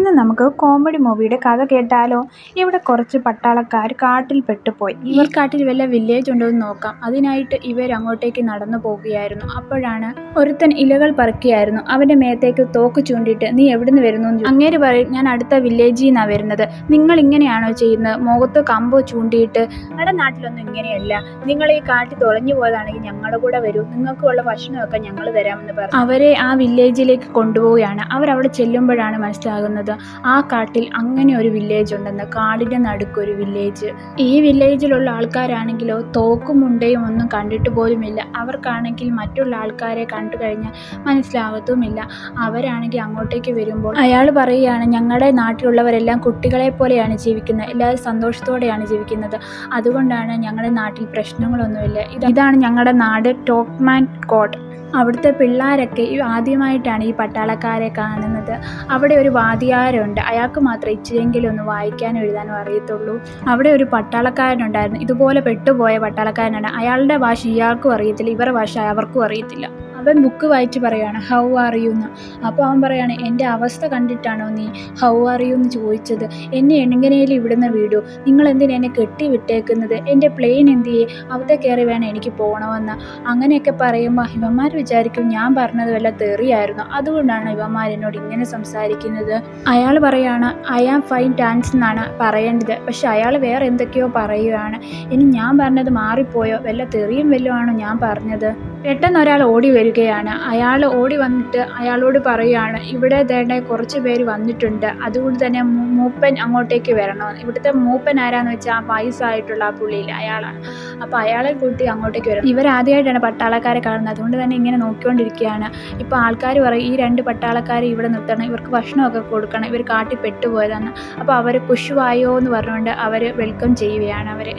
ഇന്ന് നമുക്ക് കോമഡി മൂവിയുടെ കഥ കേട്ടാലോ? ഇവിടെ കുറച്ച് പട്ടാളക്കാർ കാട്ടിൽ പെട്ടുപോയി. ഈ കാട്ടിൽ വല്ല വില്ലേജ് ഉണ്ടോ എന്ന് നോക്കാം. അതിനായിട്ട് ഇവർ അങ്ങോട്ടേക്ക് നടന്നു പോകുകയായിരുന്നു. അപ്പോഴാണ് ഒരുത്തൻ ഇലകൾ പറിക്കുകയായിരുന്നു. അവന്റെ മേത്തേക്ക് തോക്ക് ചൂണ്ടിയിട്ട് നീ എവിടുന്ന് വരുന്നു? അങ്ങേര് പറയും, ഞാൻ അടുത്ത വില്ലേജിൽ നിന്നാണ് വരുന്നത്. നിങ്ങൾ ഇങ്ങനെയാണോ ചെയ്യുന്നത്? മുഖത്ത് കമ്പ് ചൂണ്ടിയിട്ട് ഞങ്ങളുടെ നാട്ടിലൊന്നും ഇങ്ങനെയല്ല. നിങ്ങൾ ഈ കാട്ടിൽ തുളഞ്ഞു പോയതാണെങ്കിൽ ഞങ്ങളുടെ കൂടെ വരൂ, നിങ്ങൾക്കുള്ള ഭക്ഷണമൊക്കെ ഞങ്ങൾ തരാമെന്ന് പറഞ്ഞു അവരെ ആ വില്ലേജിലേക്ക് കൊണ്ടുപോവുകയാണ്. അവരവിടെ ചെല്ലുമ്പോഴാണ് മനസ്സിലാകുന്നത് ആ കാട്ടിൽ അങ്ങനെ ഒരു വില്ലേജ് ഉണ്ടെന്ന്. കാടിന്റെ നടുക്കൊരു വില്ലേജ്. ഈ വില്ലേജിലുള്ള ആൾക്കാരാണെങ്കിലോ തോക്കും മുണ്ടയും ഒന്നും കണ്ടിട്ട് പോലുമില്ല. അവർക്കാണെങ്കിൽ മറ്റുള്ള ആൾക്കാരെ കണ്ടു കഴിഞ്ഞാൽ മനസ്സിലാകത്തുമില്ല. അവരാണെങ്കിൽ അങ്ങോട്ടേക്ക് വരുമ്പോൾ അയാൾ പറയുകയാണ്, ഞങ്ങളുടെ നാട്ടിലുള്ളവരെല്ലാം കുട്ടികളെ പോലെയാണ് ജീവിക്കുന്നത്, എല്ലാവരും സന്തോഷത്തോടെയാണ് ജീവിക്കുന്നത്, അതുകൊണ്ടാണ് ഞങ്ങളുടെ നാട്ടിൽ പ്രശ്നങ്ങളൊന്നുമില്ല. ഇതാണ് ഞങ്ങളുടെ നാട്, ടോക്മാൻ കോട്ട്. അവിടുത്തെ പിള്ളേരൊക്കെ ആദ്യമായിട്ടാണ് ഈ പട്ടാളക്കാരെ കാണുന്നത്. അവിടെ ഒരു വാദ്യാരുണ്ട്, അയാൾക്ക് മാത്രമേ ഇച്ചിരിയെങ്കിലും ഒന്ന് വായിക്കാനും എഴുതാനും അറിയത്തുള്ളൂ. അവിടെ ഒരു പട്ടാളക്കാരനുണ്ടായിരുന്നു, ഇതുപോലെ പെട്ടുപോയ പട്ടാളക്കാരനാണ്. അയാളുടെ ഭാഷ ഇയാൾക്കും അറിയത്തില്ല, ഇവരുടെ ഭാഷ അവർക്കും അറിയത്തില്ല. അവൻ ബുക്ക് വായിച്ച് പറയുകയാണ് ഹൗ ആർ യു എന്ന്. അപ്പോൾ അവൻ പറയാണ്, എൻ്റെ അവസ്ഥ കണ്ടിട്ടാണോ നീ ഹൗ ആർ യു എന്ന് ചോദിച്ചത്? എന്നെ എങ്ങനെയും ഇവിടുന്ന് വിടൂ, നിങ്ങൾ എന്തിനാ എന്നെ കെട്ടി വിട്ടേക്കുന്നത്? എൻ്റെ പ്ലെയിൻ എന്ത് ചെയ്യേ? അവിടെ കയറി വേണം എനിക്ക് പോകണമെന്ന്. അങ്ങനെയൊക്കെ പറയുമ്പോൾ ഇവന്മാർ വിചാരിക്കും ഞാൻ പറഞ്ഞത് വല്ല തെറിയായിരുന്നു, അതുകൊണ്ടാണ് ഇവന്മാർ എന്നോട് ഇങ്ങനെ സംസാരിക്കുന്നത്. അയാൾ പറയാണ് ഐ ആം ഫൈൻ ഡാൻസ് എന്നാണ് പറയേണ്ടത്, പക്ഷെ അയാൾ വേറെ എന്തൊക്കെയോ പറയുകയാണ്. ഇനി ഞാൻ പറഞ്ഞത് മാറിപ്പോയോ? വല്ല തെറിയും വല്ലതും ആണോ ഞാൻ പറഞ്ഞത്? പെട്ടെന്ന് ഒരാൾ ഓടി വരികയാണ്. അയാൾ ഓടി വന്നിട്ട് അയാളോട് പറയുകയാണ്, ഇവിടെ തന്നെ കുറച്ച് പേര് വന്നിട്ടുണ്ട്, അതുകൊണ്ട് തന്നെ മൂപ്പൻ അങ്ങോട്ടേക്ക് വരണം. ഇവിടുത്തെ മൂപ്പൻ ആരാന്ന് വെച്ചാൽ ആ വയസ്സായിട്ടുള്ള ആ പുള്ളിയില്ല, അയാളാണ്. അപ്പോൾ അയാളെ കൂട്ടി അങ്ങോട്ടേക്ക് വരണം. ഇവരാദ്യമായിട്ടാണ് പട്ടാളക്കാരെ കാണുന്നത്, അതുകൊണ്ട് തന്നെ ഇങ്ങനെ നോക്കിക്കൊണ്ടിരിക്കുകയാണ്. ഇപ്പോൾ ആൾക്കാർ പറയും, ഈ 2 പട്ടാളക്കാരെ ഇവിടെ നിർത്തണം, ഇവർക്ക് ഭക്ഷണമൊക്കെ കൊടുക്കണം, ഇവർ കാട്ടിൽ പെട്ടുപോയതാണ്. അപ്പോൾ അവർ കുശുവായോ എന്ന് പറഞ്ഞുകൊണ്ട് അവർ വെൽക്കം ചെയ്യുകയാണ് അവരെ.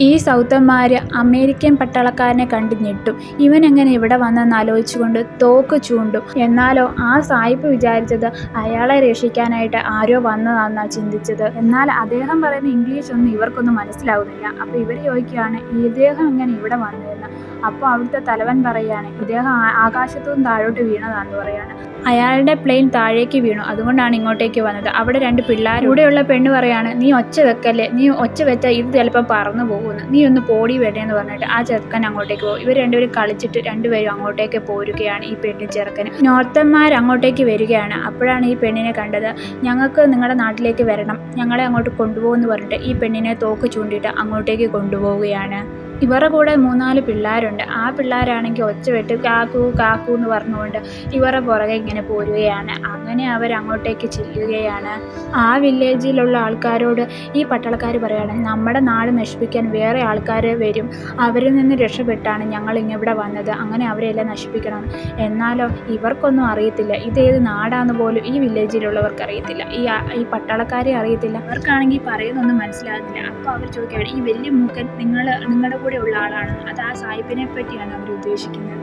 ഈ സൗത്തന്മാർ അമേരിക്കൻ പട്ടാളക്കാരനെ കണ്ട് ഞെട്ടും. ഇവൻ എങ്ങനെ ഇവിടെ വന്നെന്ന് ആലോചിച്ചുകൊണ്ട് തോക്ക് ചൂണ്ടും. എന്നാലോ ആ സായിപ്പ് വിചാരിച്ചത് അയാളെ രക്ഷിക്കാനായിട്ട് ആരോ വന്നതാണെന്നാണ് ചിന്തിച്ചത്. എന്നാൽ അദ്ദേഹം പറയുന്ന ഇംഗ്ലീഷ് ഒന്നും ഇവർക്കൊന്നും മനസ്സിലാവുന്നില്ല. അപ്പോൾ ഇവർ ചോദിക്കുകയാണ്, ഇദ്ദേഹം എങ്ങനെ ഇവിടെ വന്നതെന്ന്. അപ്പോൾ അവിടുത്തെ തലവൻ പറയുകയാണ്, ഇദ്ദേഹം ആകാശത്തുനിന്ന് താഴോട്ട് വീണതാണെന്ന് പറയാണ്. അയാളുടെ പ്ലെയിൻ താഴേക്ക് വീണു, അതുകൊണ്ടാണ് ഇങ്ങോട്ടേക്ക് വന്നത്. അവിടെ 2 പിള്ളേർ. ഇവിടെയുള്ള പെണ്ണ് പറയാണ്, നീ ഒച്ച വെക്കല്ലേ, നീ ഒച്ച വെച്ചാൽ ഇത് ചിലപ്പോൾ പറന്നു പോകുന്നു, നീ ഒന്ന് പോടി വേണ്ടേന്ന് പറഞ്ഞിട്ട് ആ ചെറുക്കൻ അങ്ങോട്ടേക്ക് പോകും. ഇവർ 2 പേരും കളിച്ചിട്ട് 2 പേരും അങ്ങോട്ടേക്ക് പോരുകയാണ്. ഈ പെണ്ണ് ചെറുക്കന്. നോർത്തന്മാർ അങ്ങോട്ടേക്ക് വരികയാണ്. അപ്പോഴാണ് ഈ പെണ്ണിനെ കണ്ടത്. ഞങ്ങൾക്ക് നിങ്ങളുടെ നാട്ടിലേക്ക് വരണം, ഞങ്ങളെ അങ്ങോട്ട് കൊണ്ടുപോകുമെന്ന് പറഞ്ഞിട്ട് ഈ പെണ്ണിനെ തോക്ക് ചൂണ്ടിയിട്ട് അങ്ങോട്ടേക്ക് കൊണ്ടുപോവുകയാണ്. ഇവരുടെ കൂടെ 3-4 പിള്ളേരുണ്ട്. ആ പിള്ളേരാണെങ്കിൽ ഒച്ച വെട്ട് കാക്കൂ കാക്കൂ എന്ന് പറഞ്ഞുകൊണ്ട് ഇവരുടെ പുറകെ ഇങ്ങനെ പോരുകയാണ്. അങ്ങനെ അവർ അങ്ങോട്ടേക്ക് ചെല്ലുകയാണ്. ആ വില്ലേജിലുള്ള ആൾക്കാരോട് ഈ പട്ടാളക്കാർ പറയുകയാണ്, നമ്മുടെ നാട് നശിപ്പിക്കാൻ വേറെ ആൾക്കാർ വരും, അവരിൽ നിന്ന് രക്ഷപ്പെട്ടാണ് ഞങ്ങൾ ഇങ്ങിവിടെ വന്നത്, അങ്ങനെ അവരെല്ലാം നശിപ്പിക്കണം. എന്നാലോ ഇവർക്കൊന്നും അറിയത്തില്ല ഇതേത് നാടാന്ന് പോലും ഈ വില്ലേജിലുള്ളവർക്ക് അറിയത്തില്ല, ഈ പട്ടാളക്കാരെ അറിയത്തില്ല. അവർക്കാണെങ്കിൽ പറയുന്നൊന്നും മനസ്സിലാകുന്നില്ല. അപ്പോൾ അവർ ചോദിക്കുകയാണ്, ഈ വലിയ മൂക്കൻ നിങ്ങളുടെ കൂടെ ഉള്ള ആളാണ്? അത് ആ സാഹിബിനെ പറ്റിയാണ് അവർ ഉദ്ദേശിക്കുന്നത്.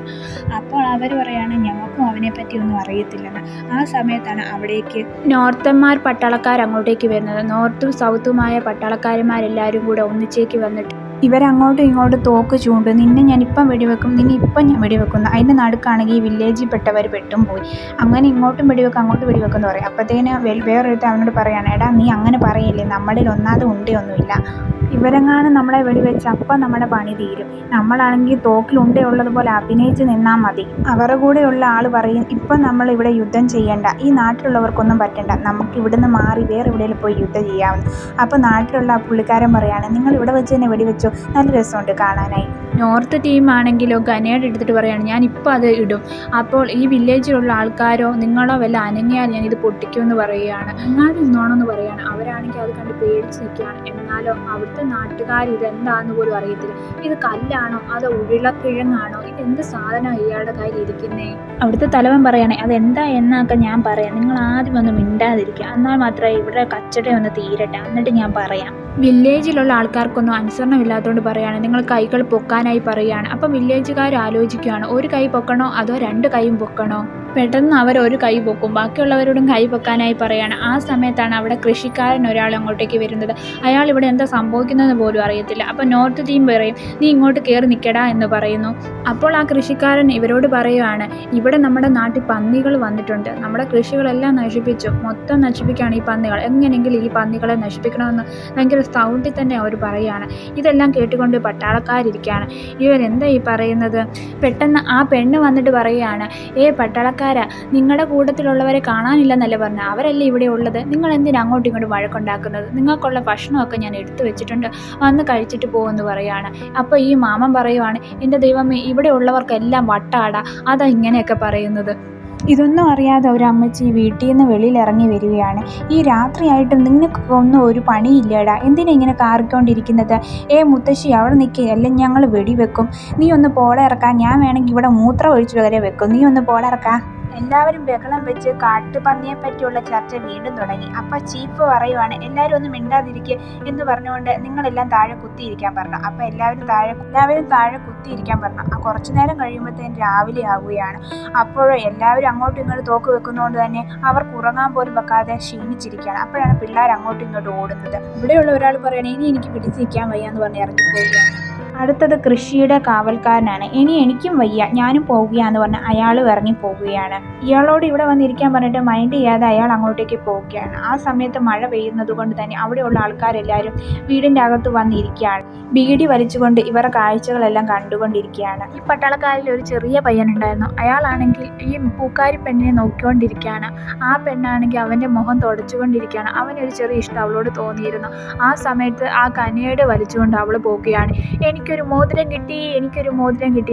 അപ്പോൾ അവർ പറയാണ്, ഞങ്ങൾക്കും അവനെ പറ്റി ഒന്നും അറിയത്തില്ലെന്ന്. ആ സമയത്താണ് അവിടേക്ക് നോർത്തന്മാർ പട്ടാളക്കാർ അങ്ങോട്ടേക്ക് വരുന്നത്. നോർത്തും സൗത്തുമായ പട്ടാളക്കാരന്മാരെല്ലാവരും കൂടെ ഒന്നിച്ചേക്ക് വന്നിട്ട് ഇവരങ്ങോട്ടും ഇങ്ങോട്ടും തോക്ക് ചൂണ്ടും. നിന്നെ ഞാനിപ്പം വെടിവെക്കും, നിന്നെ ഇപ്പം ഞാൻ വെടിവെക്കുന്നു. അതിൻ്റെ നടുക്കാണെങ്കിൽ ഈ വില്ലേജിൽ പെട്ടവർ പെട്ടും പോയി. അങ്ങനെ ഇങ്ങോട്ടും വെടിവെക്കും അങ്ങോട്ടും വെടിവെക്കുമെന്ന് പറയും. അപ്പോഴത്തേന് വേറൊരുത്ത അവനോട് പറയാണ്, എടാ നീ അങ്ങനെ പറയില്ലേ, നമ്മുടെ ഒന്നാമത് ഉണ്ടയൊന്നുമില്ല, ഇവരെങ്ങാനും നമ്മളെ വെടിവെച്ച് അപ്പം നമ്മുടെ പണി തീരും. നമ്മളാണെങ്കിൽ തോക്കിൽ ഉണ്ടയുള്ളതുപോലെ അഭിനയിച്ച് നിന്നാൽ മതി. അവരുടെ കൂടെയുള്ള ആൾ പറയും, ഇപ്പം നമ്മൾ ഇവിടെ യുദ്ധം ചെയ്യേണ്ട, ഈ നാട്ടിലുള്ളവർക്കൊന്നും പറ്റണ്ട, നമുക്ക് ഇവിടുന്ന് മാറി വേറെ എവിടെയെങ്കിലും പോയി യുദ്ധം ചെയ്യാമെന്ന്. അപ്പോൾ നാട്ടിലുള്ള ആ പുള്ളിക്കാരൻ പറയാണ്, നിങ്ങൾ ഇവിടെ വെച്ച് തന്നെ വെടിവെച്ചോ, നല്ല രസമുണ്ട് കാണാനായി. നോർത്ത് ടീമാണെങ്കിലോ ഗനേഡ് എടുത്തിട്ട് പറയാണ്, ഞാൻ ഇപ്പോൾ അത് ഇടും. അപ്പോൾ ഈ വില്ലേജിലുള്ള ആൾക്കാരോ നിങ്ങളോ വല്ല അനങ്ങിയാൽ ഞാൻ ഇത് പൊട്ടിക്കുമെന്ന് പറയുകയാണ്. അനങ്ങാതെ നിന്നോണമെന്ന് പറയുകയാണ്. അവരാണെങ്കിൽ അത് കണ്ട് പേടിച്ച് നിൽക്കുകയാണ്. എന്നാലോ അവിടുത്തെ നാട്ടുകാർ ഇതെന്താണെന്ന് പോലും അറിയത്തില്ല. ഇത് കല്ലാണോ അതോ ഉരുളക്കിഴങ്ങാണോ, ഇതെന്ത് സാധനമാണ് ഇയാളുടെ കയ്യിൽ ഇരിക്കുന്നേ? അവിടുത്തെ തലവൻ പറയണേ, അതെന്താ എന്നൊക്കെ ഞാൻ പറയാം, നിങ്ങൾ ആദ്യം ഒന്ന് മിണ്ടാതിരിക്കുക, എന്നാൽ മാത്രമേ ഇവിടെ കച്ചട ഒന്ന് തീരട്ടെ, എന്നിട്ട് ഞാൻ പറയാം. വില്ലേജിലുള്ള ആൾക്കാർക്കൊന്നും അനുസരണമില്ലാത്തതുകൊണ്ട് പറയാണ്, നിങ്ങൾ കൈകൾ പൊക്കാനായി പറയുകയാണ്. അപ്പം വില്ലേജുകാർ ആലോചിക്കുകയാണ്, ഒരു കൈ പൊക്കണോ അതോ 2 കൈയും പൊക്കണോ? പെട്ടെന്ന് അവരൊരു കൈ പൊക്കും, ബാക്കിയുള്ളവരോടും കൈ പൊക്കാനായി പറയാണ്. ആ സമയത്താണ് അവിടെ കൃഷിക്കാരൻ ഒരാൾ അങ്ങോട്ടേക്ക് വരുന്നത്. അയാൾ ഇവിടെ എന്താ സംഭവിക്കുന്നതെന്ന് പോലും അറിയത്തില്ല. അപ്പോൾ നോർത്ത് ടീം പറയും, നീ ഇങ്ങോട്ട് കയറി നിൽക്കടാ എന്ന് പറയുന്നു. അപ്പോൾ ആ കൃഷിക്കാരൻ ഇവരോട് പറയുകയാണ്, ഇവിടെ നമ്മുടെ നാട്ടിൽ പന്നികൾ വന്നിട്ടുണ്ട്, നമ്മുടെ കൃഷികളെല്ലാം നശിപ്പിച്ചു, മൊത്തം നശിപ്പിക്കുകയാണ് ഈ പന്നികൾ, എങ്ങനെയെങ്കിലും ഈ പന്നികളെ നശിപ്പിക്കണമെന്ന് ഭയങ്കര സൗണ്ടിൽ തന്നെ അവർ പറയുകയാണ്. ഇതെല്ലാം കേട്ടുകൊണ്ട് പട്ടാളക്കാരിയ്ക്കുകയാണ്. ഇവരെന്താ ഈ പറയുന്നത്? പെട്ടെന്ന് ആ പെണ്ണ് വന്നിട്ട് പറയുകയാണ്, പട്ടാളക്കാരാ, നിങ്ങളുടെ കൂട്ടത്തിലുള്ളവരെ കാണാനില്ലെന്നല്ലേ പറഞ്ഞത്, അവരല്ലേ ഇവിടെ ഉള്ളത്, നിങ്ങൾ എന്തിനാ അങ്ങോട്ടും ഇങ്ങോട്ടും വഴക്കുണ്ടാക്കുന്നത്, നിങ്ങൾക്കുള്ള ഭക്ഷണമൊക്കെ ഞാൻ എടുത്തു വെച്ചിട്ടുണ്ട്, വന്ന് കഴിച്ചിട്ട് പോകുമെന്ന് പറയുകയാണ്. അപ്പോൾ ഈ മാമൻ പറയുവാണ്, എൻ്റെ ദൈവമേ, ഇവിടെ ഉള്ളവർക്കെല്ലാം വട്ടാടാ, അതാ ഇങ്ങനെയൊക്കെ പറയുന്നത്. ഇതൊന്നും അറിയാതെ ഒരു അമ്മച്ചി വീട്ടിൽ നിന്ന് വെളിയിലിറങ്ങി വരികയാണ്. ഈ രാത്രിയായിട്ടും നിങ്ങൾക്കൊന്നും ഒരു പണിയില്ലേടാ, എന്തിനാ ഇങ്ങനെ കാറിക്കൊണ്ടിരിക്കുന്നത്? മുത്തശ്ശി അവിടെ നിൽക്കുക, അല്ലെങ്കിൽ ഞങ്ങൾ വെടിവെക്കും, നീ ഒന്ന് പോടെ ഇറക്കാൻ, ഞാൻ വേണമെങ്കിൽ ഇവിടെ മൂത്രം ഒഴിച്ച് വരെ വെക്കും, നീ ഒന്ന് പോടെ ഇറക്കാൻ. എല്ലാവരും ബഹളം വെച്ച് കാട്ടുപന്നിയെ പറ്റിയുള്ള ചർച്ച വീണ്ടും തുടങ്ങി. അപ്പോൾ ചീഫ് പറയുവാണ്, എല്ലാവരും ഒന്ന് മിണ്ടാതിരിക്കുക എന്ന് പറഞ്ഞുകൊണ്ട് നിങ്ങളെല്ലാം താഴെ കുത്തിയിരിക്കാൻ പറഞ്ഞു. അപ്പോൾ എല്ലാവരും താഴെ കുത്തിയിരിക്കാൻ പറഞ്ഞു. കുറച്ചു നേരം കഴിയുമ്പോഴത്തേനും രാവിലെ ആവുകയാണ്. അപ്പോഴും എല്ലാവരും അങ്ങോട്ടും ഇങ്ങോട്ടും തോക്ക് വെക്കുന്നതുകൊണ്ട് തന്നെ അവർക്ക് ഉറങ്ങാൻ പോലും വെക്കാതെ ക്ഷീണിച്ചിരിക്കുകയാണ്. അപ്പോഴാണ് പിള്ളേർ അങ്ങോട്ടും ഇങ്ങോട്ടും ഓടുന്നത്. ഇവിടെയുള്ള ഒരാൾ പറയണേ, ഇനി എനിക്ക് പിടിച്ചിരിക്കാൻ വയ്യാന്ന് പറഞ്ഞ് ഇറങ്ങിപ്പോവുകയാണ്. അടുത്തത് കൃഷിയുടെ കാവൽക്കാരനാണ്. ഇനി എനിക്കും വയ്യ, ഞാനും പോവുകയാന്ന് പറഞ്ഞ് അയാളും ഇറങ്ങി പോവുകയാണ്. ഇയാളോട് ഇവിടെ വന്നിരിക്കാൻ പറഞ്ഞിട്ട് മൈൻഡ് ചെയ്യാതെ അയാൾ അങ്ങോട്ടേക്ക് പോവുകയാണ്. ആ സമയത്ത് മഴ പെയ്യുന്നത് കൊണ്ട് തന്നെ അവിടെയുള്ള ആൾക്കാരെല്ലാവരും വീടിൻ്റെ അകത്ത് വന്നിരിക്കുകയാണ്. ബീഡി വലിച്ചുകൊണ്ട് ഇവരുടെ കാഴ്ചകളെല്ലാം കണ്ടുകൊണ്ടിരിക്കുകയാണ്. ഈ പട്ടാളക്കാരിൽ ഒരു ചെറിയ പയ്യനുണ്ടായിരുന്നു. അയാളാണെങ്കിൽ ഈ പൂക്കാരി പെണ്ണിനെ നോക്കിക്കൊണ്ടിരിക്കുകയാണ്. ആ പെണ്ണാണെങ്കിൽ അവൻ്റെ മുഖം തുടച്ചുകൊണ്ടിരിക്കുകയാണ്. അവനൊരു ചെറിയ ഇഷ്ടം അവളോട് തോന്നിയിരുന്നു. ആ സമയത്ത് ആ കനേഡ് വലിച്ചുകൊണ്ട് അവൾ പോവുകയാണ്. എനിക്കൊരു മോതിരം കിട്ടി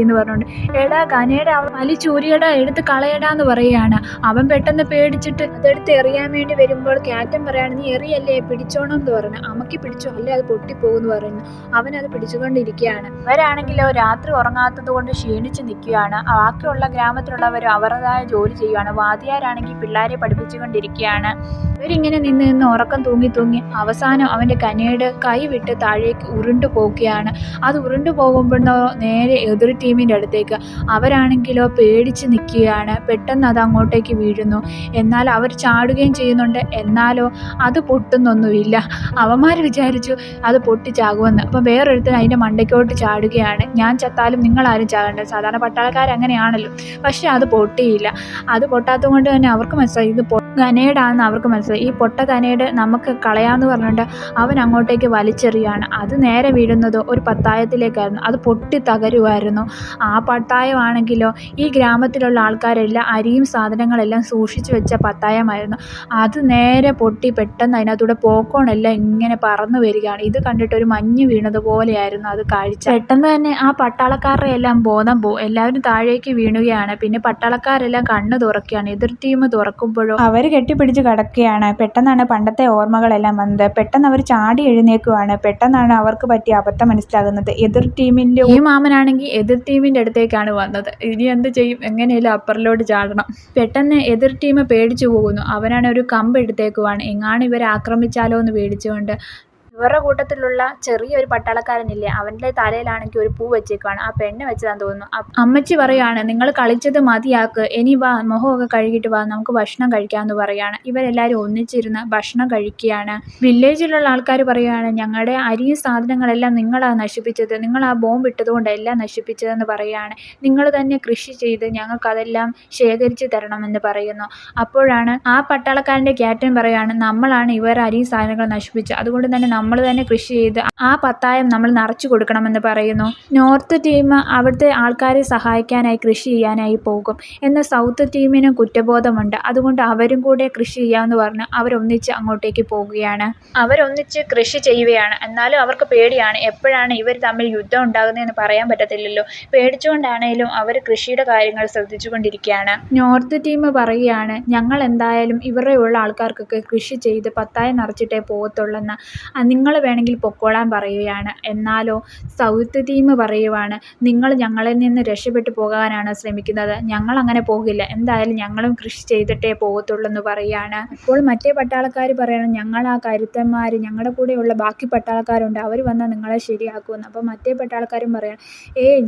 എന്ന് പറഞ്ഞുകൊണ്ട്, എടാ കനേഡ, അവൾ വലിച്ചൂരിയടാ, എടുത്ത് കളയടാന്ന് പറയുകയാണ്. അവൻ പെട്ടെന്ന് പേടിച്ചിട്ട് അതെടുത്ത് എറിയാൻ വേണ്ടി വരുമ്പോൾ ക്യാപ്റ്റൻ പറയാണ്, നീ എറിയല്ലേ, പിടിച്ചോണം എന്ന് പറഞ്ഞു. അമ്മയ്ക്ക് പിടിച്ചോ, അല്ലേ അത് പൊട്ടിപ്പോകുമെന്ന് പറയുന്നു. അവനത് പിടിച്ചുകൊണ്ടിരിക്കുകയാണ്. അവരാണെങ്കിലോ രാത്രി ഉറങ്ങാത്തത് കൊണ്ട് ക്ഷീണിച്ച് നിൽക്കുകയാണ്. ബാക്കിയുള്ള ഗ്രാമത്തിലുള്ളവർ അവരുടേതായ ജോലി ചെയ്യുകയാണ്. വാദിയാരാണെങ്കിൽ പിള്ളേരെ പഠിപ്പിച്ചുകൊണ്ടിരിക്കുകയാണ്. ഇവരിങ്ങനെ നിന്ന് ഉറക്കം തൂങ്ങി അവസാനം അവൻ്റെ കനേഡ് കൈ വിട്ട് താഴേക്ക് ഉരുണ്ടു പോവുകയാണ്. അത് ഉരുണ്ടു പോകുമ്പോഴോ നേരെ എതിർ ടീമിൻ്റെ അടുത്തേക്ക്. അവരാണെങ്കിലോ പേടിച്ച് നിൽക്കുകയാണ്. പെട്ടെന്ന് അത് അങ്ങോട്ടേക്ക് വീഴുന്നു. എന്നാൽ അവർ ചാടുകയും ചെയ്യുന്നുണ്ട്. എന്നാലോ അത് പൊട്ടുന്നൊന്നുമില്ല. അവന്മാർ വിചാരിച്ചു അത് പൊട്ടിച്ചാകുമെന്ന്. അപ്പം വേറൊരുത്തൻ അതിൻ്റെ മണ്ടയ്ക്കോട്ട് ചാടുകയാണ്. ഞാൻ ചത്താലും നിങ്ങളാരും ചാകേണ്ടത്, സാധാരണ പട്ടാളക്കാരങ്ങനെയാണല്ലോ. പക്ഷെ അത് പൊട്ടിയില്ല. അത് പൊട്ടാത്തത് കൊണ്ട് തന്നെ അവർക്ക് മനസ്സിലായി ഇത് കനേഡാണെന്ന് അവർക്ക് മനസ്സിലായി. ഈ പൊട്ട കനേഡ് നമുക്ക് കളയാമെന്ന് പറഞ്ഞുകൊണ്ട് അവൻ അങ്ങോട്ടേക്ക് വലിച്ചെറിയാണ്. അത് നേരെ വീഴുന്നത് ഒരു പത്തായത്തിലേക്കായിരുന്നു. അത് പൊട്ടി തകരുമായിരുന്നു. ആ പത്തായമാണെങ്കിലോ ഈ ഗ്രാമത്തിലുള്ള ആൾക്കാരെല്ലാം അരിയും സാധനങ്ങളെല്ലാം സൂക്ഷിച്ചു വെച്ച പത്തായമായിരുന്നു. അത് നേരെ പൊട്ടി പെട്ടെന്ന് അതിനകത്തൂടെ പോക്കോണെല്ലാം ഇങ്ങനെ പറന്നു വരികയാണ്. ഇത് കണ്ടിട്ട് ഒരു മഞ്ഞ് വീണതുപോലെയായിരുന്നു അത് കാഴ്ച. പെട്ടെന്ന് തന്നെ ആ പട്ടാളക്കാരുടെ എല്ലാം ബോധം പോകും. എല്ലാവരും താഴേക്ക് വീണുകയാണ്. പിന്നെ പട്ടാളക്കാരെല്ലാം കണ്ണ് തുറക്കുകയാണ്. എതിർ ടീം തുറക്കുമ്പോഴോ അവർ കെട്ടിപ്പിടിച്ച് കിടക്കുകയാണ്. പെട്ടെന്നാണ് പണ്ടത്തെ ഓർമ്മകളെല്ലാം വന്നത്. പെട്ടെന്ന് അവർ ചാടി എഴുന്നേൽക്കുവാണ്. പെട്ടെന്നാണ് അവർക്ക് പറ്റിയ അബദ്ധം മനസ്സിലാകുന്നത്. എതിർ ടീമിൻ്റെ ഈ മാമനാണെങ്കിൽ എതിർ ടീമിൻ്റെ അടുത്തേക്കാണ് വന്നത്. ഇനി എന്ത് ചെയ്യും, എങ്ങനെയാലും അപ്പറിലോട്ട് ചാടണം. പെട്ടെന്ന് എതിർ ടീം പേടിച്ചു പോകുന്നു. അവനാണ് ഒരു കമ്പ് എടുത്തേക്കുവാണ്. എങ്ങാണ് ഇവരെ ആക്രമിച്ചാലോ എന്ന് പേടിച്ചുകൊണ്ട്. ഇവരുടെ കൂട്ടത്തിലുള്ള ചെറിയൊരു പട്ടാളക്കാരനില്ലേ, അവൻ്റെ തലയിലാണെങ്കിൽ ഒരു പൂ വെച്ചേക്കുവാണ്. ആ പെണ്ണ് വെച്ചതാന്ന് തോന്നുന്നു. അമ്മച്ചി പറയുകയാണ്, നിങ്ങൾ കളിച്ചത് മതിയാക്ക്, ഇനി വാ, മുഖമൊക്കെ കഴുകിയിട്ട് വാ, നമുക്ക് ഭക്ഷണം കഴിക്കാമെന്ന് പറയുകയാണ്. ഇവരെല്ലാവരും ഒന്നിച്ചിരുന്ന് ഭക്ഷണം കഴിക്കുകയാണ്. വില്ലേജിലുള്ള ആൾക്കാർ പറയുകയാണ്, ഞങ്ങളുടെ അരിയും സാധനങ്ങളെല്ലാം നിങ്ങളാണ് നശിപ്പിച്ചത്, നിങ്ങൾ ആ ബോംബ് ഇട്ടതുകൊണ്ട് എല്ലാം നശിപ്പിച്ചതെന്ന് പറയുകയാണ്. നിങ്ങൾ തന്നെ കൃഷി ചെയ്ത് ഞങ്ങൾക്കതെല്ലാം ശേഖരിച്ച് തരണമെന്ന് പറയുന്നു. അപ്പോഴാണ് ആ പട്ടാളക്കാരൻ്റെ ക്യാപ്റ്റൻ പറയുകയാണ്, നമ്മളാണ് ഇവർ അരിയും സാധനങ്ങൾ നശിപ്പിച്ചത്, അതുകൊണ്ട് തന്നെ നമ്മൾ തന്നെ കൃഷി ചെയ്ത് ആ പത്തായം നമ്മൾ നിറച്ചു കൊടുക്കണമെന്ന് പറയുന്നു. നോർത്ത് ടീം അവിടുത്തെ ആൾക്കാരെ സഹായിക്കാനായി കൃഷി ചെയ്യാനായി പോകും. എന്നാൽ സൗത്ത് ടീമിനും കുറ്റബോധമുണ്ട്. അതുകൊണ്ട് അവരും കൂടെ കൃഷി ചെയ്യാമെന്ന് പറഞ്ഞ് അവരൊന്നിച്ച് അങ്ങോട്ടേക്ക് പോകുകയാണ്. അവരൊന്നിച്ച് കൃഷി ചെയ്യുകയാണ്. എന്നാലും അവർക്ക് പേടിയാണ്. എപ്പോഴാണ് ഇവർ തമ്മിൽ യുദ്ധം ഉണ്ടാകുന്നതെന്ന് പറയാൻ പറ്റത്തില്ലല്ലോ. പേടിച്ചുകൊണ്ടാണേലും അവർ കൃഷിയുടെ കാര്യങ്ങൾ ശ്രദ്ധിച്ചുകൊണ്ടിരിക്കുകയാണ്. നോർത്ത് ടീം പറയുകയാണ്, ഞങ്ങൾ എന്തായാലും ഇവരുടെ ഉള്ള ആൾക്കാർക്കൊക്കെ കൃഷി ചെയ്ത് പത്തായം നിറച്ചിട്ടേ പോകത്തുള്ളെന്ന്. നിങ്ങൾ വേണമെങ്കിൽ പൊക്കോളാൻ പറയുകയാണ്. എന്നാലോ സൗത്ത് ടീം പറയുവാണ്, നിങ്ങൾ ഞങ്ങളിൽ നിന്ന് രക്ഷപ്പെട്ടു പോകാനാണ് ശ്രമിക്കുന്നത്, ഞങ്ങൾ അങ്ങനെ പോകില്ല, എന്തായാലും ഞങ്ങളും കൃഷി ചെയ്തിട്ടേ പോകത്തുള്ളൂ എന്ന് പറയുകയാണ്. അപ്പോൾ മറ്റേ പട്ടാളക്കാർ പറയണം, ഞങ്ങൾ ആ കരുത്തന്മാർ, ഞങ്ങളുടെ കൂടെയുള്ള ബാക്കി പട്ടാളക്കാരുണ്ട്, അവർ വന്നാൽ നിങ്ങളെ ശരിയാക്കുമെന്ന്. അപ്പോൾ മറ്റേ പട്ടാളക്കാരും പറയണം,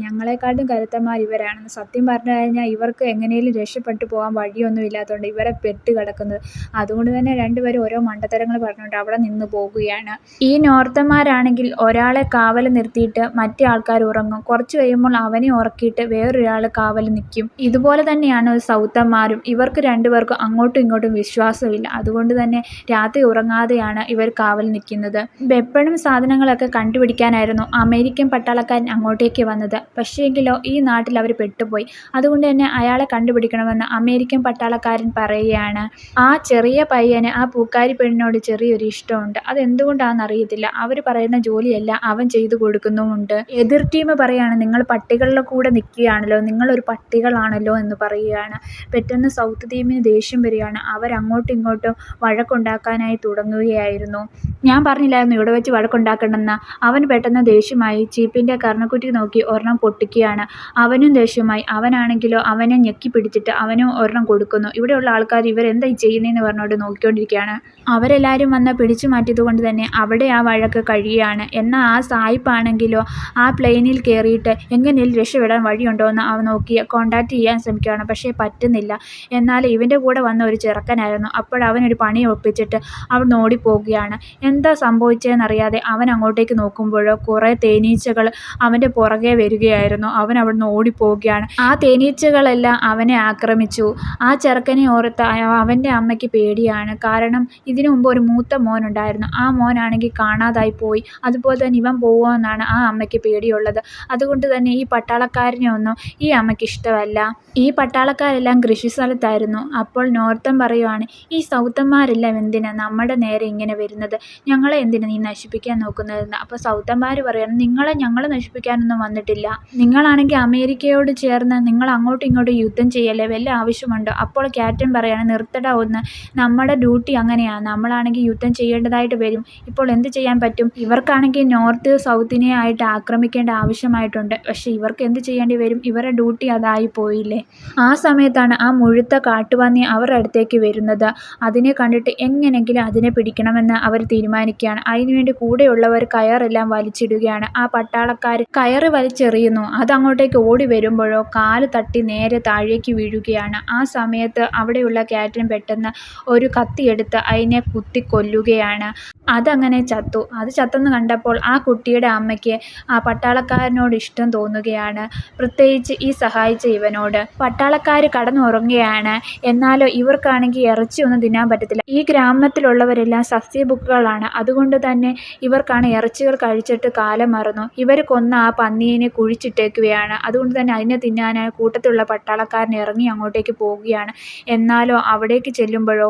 ഞങ്ങളെക്കാട്ടും കരുത്തന്മാർ ഇവരാണെന്ന്. സത്യം പറഞ്ഞു കഴിഞ്ഞാൽ ഇവർക്ക് എങ്ങനെയും രക്ഷപ്പെട്ടു പോകാൻ വഴിയൊന്നും ഇല്ലാത്തതുകൊണ്ട് ഇവരെ പെട്ട് കിടക്കുന്നത്. അതുകൊണ്ട് തന്നെ രണ്ടുപേരും ഓരോ മണ്ടത്തരങ്ങൾ പറഞ്ഞുകൊണ്ട് അവിടെ നിന്ന് പോകുകയാണ്. ഈ നോർത്തന്മാരാണെങ്കിൽ ഒരാളെ കാവൽ നിർത്തിയിട്ട് മറ്റേ ആൾക്കാർ ഉറങ്ങും. കുറച്ച് കഴിയുമ്പോൾ അവനെ ഉറക്കിയിട്ട് വേറൊരാൾ കാവൽ നിൽക്കും. ഇതുപോലെ തന്നെയാണ് സൗത്തന്മാരും. ഇവർക്ക് രണ്ടുപേർക്കും അങ്ങോട്ടും ഇങ്ങോട്ടും വിശ്വാസമില്ല. അതുകൊണ്ട് തന്നെ രാത്രി ഉറങ്ങാതെയാണ് ഇവർ കാവൽ നിൽക്കുന്നത്. വെപ്പണും സാധനങ്ങളൊക്കെ കണ്ടുപിടിക്കാനായിരുന്നു അമേരിക്കൻ പട്ടാളക്കാരൻ അങ്ങോട്ടേക്ക് വന്നത്. പക്ഷേങ്കിലോ ഈ നാട്ടിൽ അവർ പെട്ടുപോയി. അതുകൊണ്ട് തന്നെ അയാളെ കണ്ടുപിടിക്കണമെന്ന് അമേരിക്കൻ പട്ടാളക്കാരൻ പറയുകയാണ്. ആ ചെറിയ പയ്യന് ആ പൂക്കാരി പെണ്ണിനോട് ചെറിയൊരു ഇഷ്ടമുണ്ട്. അതെന്തുകൊണ്ടാണെന്ന് അറിയത്തില്ല. അവർ പറയുന്ന ജോലിയെല്ലാം അവൻ ചെയ്തു കൊടുക്കുന്നുമുണ്ട്. എതിർ ടീം പറയാണ്, നിങ്ങൾ പട്ടികളുടെ കൂടെ നിൽക്കുകയാണല്ലോ, നിങ്ങളൊരു പട്ടികളാണല്ലോ എന്ന് പറയുകയാണ്. പെട്ടെന്ന് സൗത്ത് ടീമിന് ദേഷ്യം വരികയാണ്. അവരങ്ങോട്ടും ഇങ്ങോട്ടും വഴക്കുണ്ടാക്കാനായി തുടങ്ങുകയായിരുന്നു. ഞാൻ പറഞ്ഞില്ലായിരുന്നു ഇവിടെ വെച്ച് വഴക്കുണ്ടാക്കണമെന്ന്. അവൻ പെട്ടെന്ന് ദേഷ്യമായി ചീപ്പിൻ്റെ കർണക്കുറ്റി നോക്കി ഒരെണ്ണം പൊട്ടിക്കുകയാണ്. അവനും ദേഷ്യമായി. അവനാണെങ്കിലോ അവനെ ഞെക്കി പിടിച്ചിട്ട് അവനും ഒരെണ്ണം കൊടുക്കുന്നു. ഇവിടെയുള്ള ആൾക്കാർ ഇവരെന്തായി ചെയ്യുന്നതെന്ന് പറഞ്ഞുകൊണ്ട് നോക്കിക്കൊണ്ടിരിക്കുകയാണ്. അവരെല്ലാവരും വന്ന് പിടിച്ചു മാറ്റിയത് കൊണ്ട് തന്നെ അവിടെ ആ വഴക്ക് കഴിയുകയാണ്. എന്നാൽ ആ സായിപ്പാണെങ്കിലോ ആ പ്ലെയിനിൽ കയറിയിട്ട് എങ്ങനെയും രക്ഷപ്പെടാൻ വഴിയുണ്ടോ എന്ന് അവൻ നോക്കി കോൺടാക്റ്റ് ചെയ്യാൻ ശ്രമിക്കുകയാണ്. പക്ഷേ പറ്റുന്നില്ല. എന്നാൽ ഇവൻ്റെ കൂടെ വന്ന ഒരു ചെറുക്കനായിരുന്നു. അപ്പോഴവനൊരു പണി ഒപ്പിച്ചിട്ട് അവൻ ഓടിപ്പോവുകയാണ്. എന്താ സംഭവിച്ചതെന്നറിയാതെ അവൻ അങ്ങോട്ടേക്ക് നോക്കുമ്പോഴോ കുറേ തേനീച്ചകൾ അവൻ്റെ പുറകെ വരികയായിരുന്നു. അവൻ അവിടുന്ന് ഓടിപ്പോവുകയാണ്. ആ തേനീച്ചകളെല്ലാം അവനെ ആക്രമിച്ചു. ആ ചെറുക്കനെ ഓർത്ത് അവൻ്റെ അമ്മയ്ക്ക് പേടിയാണ്. കാരണം ഇതിനു മുമ്പ് ഒരു മൂത്ത മോനുണ്ടായിരുന്നു. ആ മോനാണെങ്കിൽ കാണാതായി പോയി. അതുപോലെ തന്നെ ഇവൻ പോകുമെന്നാണ് ആ അമ്മയ്ക്ക് പേടിയുള്ളത്. അതുകൊണ്ട് തന്നെ ഈ പട്ടാളക്കാരനെ ഒന്നും ഈ അമ്മയ്ക്ക് ഇഷ്ടമല്ല. ഈ പട്ടാളക്കാരെല്ലാം കൃഷി സ്ഥലത്തായിരുന്നു. അപ്പോൾ നോർത്തൻ പറയുവാണ്, ഈ സൗത്തന്മാരെല്ലാം എന്തിനാ നമ്മുടെ നേരെ ഇങ്ങനെ വരുന്നത്, ഞങ്ങളെ എന്തിനാ നീ നശിപ്പിക്കാൻ നോക്കുന്നതെന്ന്. അപ്പോൾ സൗത്തന്മാർ പറയണം, നിങ്ങളെ ഞങ്ങൾ നശിപ്പിക്കാനൊന്നും വന്നിട്ടില്ല, നിങ്ങളാണെങ്കിൽ അമേരിക്കയോട് ചേർന്ന് നിങ്ങൾ അങ്ങോട്ടും ഇങ്ങോട്ടും യുദ്ധം ചെയ്യല്ലേ, വല്ല ആവശ്യമുണ്ടോ. അപ്പോൾ ക്യാപ്റ്റൻ പറയാണ്, നിർത്തടാ ഒന്ന്, നമ്മുടെ ഡ്യൂട്ടി അങ്ങനെയാണ്, നമ്മളാണെങ്കിൽ യുദ്ധം ചെയ്യേണ്ടതായിട്ട് വരും. ഇപ്പോൾ എന്ത് ചെയ്യാൻ പറ്റും, ഇവർക്കാണെങ്കിൽ നോർത്ത് സൗത്തിനെ ആയിട്ട് ആക്രമിക്കേണ്ട ആവശ്യമായിട്ടുണ്ട്. പക്ഷേ ഇവർക്ക് എന്ത് ചെയ്യേണ്ടി വരും, ഇവരുടെ ഡ്യൂട്ടി അതായി പോയില്ലേ. ആ സമയത്താണ് ആ മുഴുത്ത കാട്ടുപന്നി അവരുടെ അടുത്തേക്ക് വരുന്നത്. അതിനെ കണ്ടിട്ട് എങ്ങനെയെങ്കിലും അതിനെ പിടിക്കണമെന്ന് അവർ തീരുമാനിക്കുകയാണ്. അതിനുവേണ്ടി കൂടെയുള്ളവർ കയറെല്ലാം വലിച്ചിടുകയാണ്. ആ പട്ടാളക്കാർ കയറ് വലിച്ചെറിയുന്നു. അതങ്ങോട്ടേക്ക് ഓടി വരുമ്പോഴോ കാല് തട്ടി നേരെ താഴേക്ക് വീഴുകയാണ്. ആ സമയത്ത് അവിടെയുള്ള ക്യാപ്റ്റൻ പെട്ടെന്ന് ഒരു കത്തിയെടുത്ത് അതിനെ കുത്തി കൊല്ലുകയാണ്. അതങ്ങനെ ചത്തു. അത് ചത്തെന്ന് കണ്ടപ്പോൾ ആ കുട്ടിയുടെ അമ്മയ്ക്ക് ആ പട്ടാളക്കാരനോട് ഇഷ്ടം തോന്നുകയാണ്. പ്രത്യേകിച്ച് ഈ സഹായിച്ച ഇവനോട്. പട്ടാളക്കാർ കടന്നുറങ്ങുകയാണ്. എന്നാലോ ഇവർക്കാണെങ്കിൽ ഇറച്ചിയൊന്നും തിന്നാൻ പറ്റത്തില്ല. ഈ ഗ്രാമത്തിലുള്ളവരെല്ലാം സസ്യഭുക്കുകളാണ്. അതുകൊണ്ട് തന്നെ ഇവർക്കാണ് ഇറച്ചികൾ കഴിച്ചിട്ട് കാലം മറന്നു. ഇവർ കൊന്ന ആ പന്നീനെ കുഴിച്ചിട്ടേക്കുകയാണ്. അതുകൊണ്ട് തന്നെ അതിനെ തിന്നാനായി കൂട്ടത്തിലുള്ള പട്ടാളക്കാരൻ ഇറങ്ങി അങ്ങോട്ടേക്ക് പോവുകയാണ്. എന്നാലോ അവിടേക്ക് ചെല്ലുമ്പോഴോ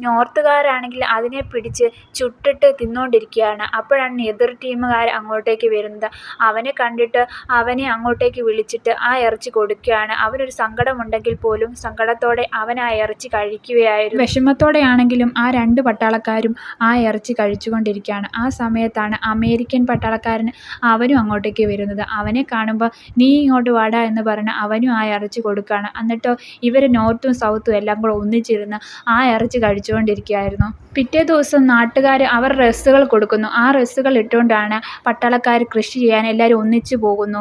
നോർത്തുകാരാണെങ്കിൽ അതിനെ പിടിച്ച് ചുട്ടിട്ട് തിന്നുകൊണ്ടിരിക്കുകയാണ്. അപ്പോഴാണ് എതിർ ടീമുകാർ അങ്ങോട്ടേക്ക് വരുന്നത്. അവനെ കണ്ടിട്ട് അവനെ അങ്ങോട്ടേക്ക് വിളിച്ചിട്ട് ആ ഇറച്ചി കൊടുക്കുകയാണ്. അവനൊരു സങ്കടമുണ്ടെങ്കിൽ പോലും സങ്കടത്തോടെ അവൻ ആ ഇറച്ചി കഴിക്കുകയായിരുന്നു. വിഷമത്തോടെയാണെങ്കിലും ആ രണ്ട് പട്ടാളക്കാരും ആ ഇറച്ചി കഴിച്ചുകൊണ്ടിരിക്കുകയാണ്. ആ സമയത്താണ് അമേരിക്കൻ പട്ടാളക്കാരൻ അവനും അങ്ങോട്ടേക്ക് വരുന്നത്. അവനെ കാണുമ്പോൾ നീ ഇങ്ങോട്ട് വാടാ എന്ന് പറഞ്ഞ് അവനും ആ ഇറച്ചി കൊടുക്കുകയാണ്. എന്നിട്ടോ ഇവർ നോർത്തും സൗത്തും എല്ലാം കൂടെ ഒന്നിച്ചിരുന്ന് ആ ഇറച്ചി കഴിച്ചുകൊണ്ടിരിക്കുകയായിരുന്നു. പിറ്റേ ദിവസം നാട്ടുകാർ അവർ ഡ്രസ്സുകൾ കൊടുക്കുന്നു. ആ ഡ്രസ്സുകൾ ഇട്ടുകൊണ്ടാണ് പട്ടാളക്കാർ കൃഷി ചെയ്യാൻ എല്ലാവരും ഒന്നിച്ചു പോകുന്നു.